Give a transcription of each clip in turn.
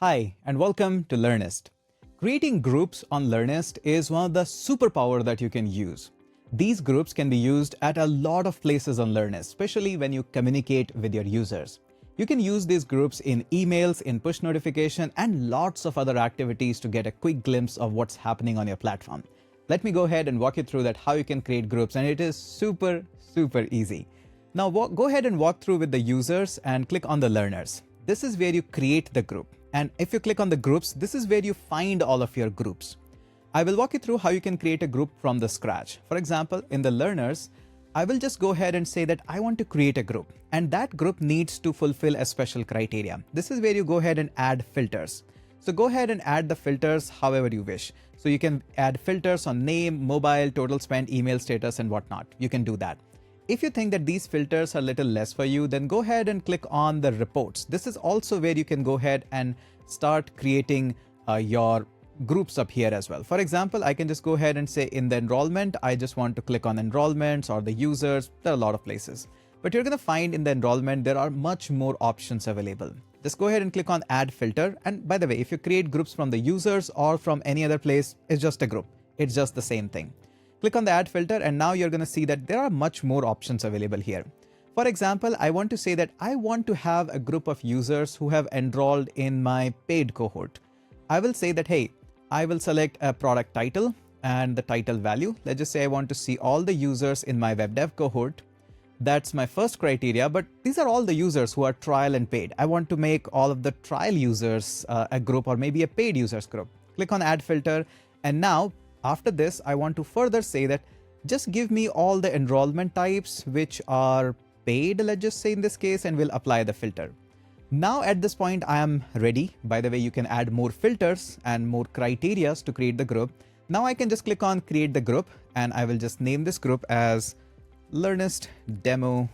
Hi, and welcome to Learnyst. Creating groups on Learnyst is one of the superpower that you can use. These groups can be used at a lot of places on Learnyst, especially when you communicate with your users. You can use these groups in emails, in push notification, and lots of other activities to get a quick glimpse of what's happening on your platform. Let me go ahead and walk you through that how you can create groups, and it is super easy. Now go ahead and walk through with the users and click on the learners. This is where you create the group. And if you click on the groups, this is where you find all of your groups. I will walk you through how you can create a group from the scratch. For example, in the learners, I will just go ahead and say that I want to create a group, and that group needs to fulfill a special criteria. This is where you go ahead and add filters. So go ahead and add the filters however you wish. So you can add filters on name, mobile, total spent, email status, and whatnot. You can do that. If you think that these filters are a little less for you, then go ahead and click on the reports. This is also where you can go ahead and start creating your groups up here as well. For example, I can just go ahead and say in the enrollment, I just want to click on enrollments or the users. There are a lot of places, but you're going to find in the enrollment, there are much more options available. Just go ahead and click on add filter. And by the way, if you create groups from the users or from any other place, it's just a group. It's just the same thing. Click on the add filter, and now you're going to see that there are much more options available here. For example, I want to say that I want to have a group of users who have enrolled in my paid cohort. I will say that, hey, I will select a product title and the title value. Let's just say I want to see all the users in my web dev cohort. That's my first criteria, but these are all the users who are trial and paid. I want to make all of the trial users a group, or maybe a paid users group. Click on add filter, and now after this, I want to further say that just give me all the enrollment types which are paid, let's just say in this case, and we'll apply the filter. Now at this point, I am ready. By the way, you can add more filters and more criteria to create the group. Now I can just click on create the group, and I will just name this group as Learnyst demo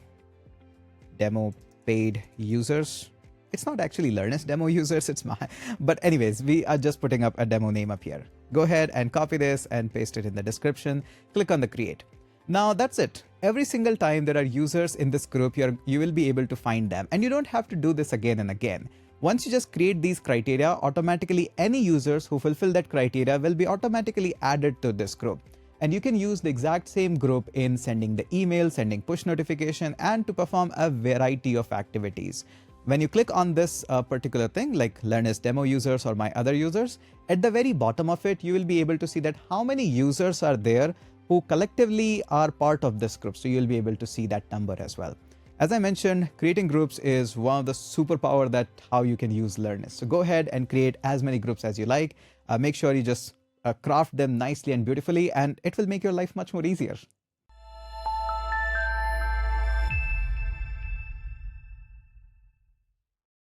paid users. It's not actually Learnyst demo users, it's my, but anyways, we are just putting up a demo name up here. Go ahead and copy this and paste it in the description. Click on the create. Now that's it. Every single time there are users in this group, you will be able to find them, and you don't have to do this again and again. Once you just create these criteria, automatically any users who fulfill that criteria will be automatically added to this group. And you can use the exact same group in sending the email, sending push notification, and to perform a variety of activities. When you click on this particular thing like Learnyst demo users or my other users, at the very bottom of it, you will be able to see that how many users are there who collectively are part of this group. So you'll be able to see that number as well. As I mentioned, creating groups is one of the superpower that how you can use Learnyst. So go ahead and create as many groups as you like. Make sure you just craft them nicely and beautifully, and it will make your life much more easier.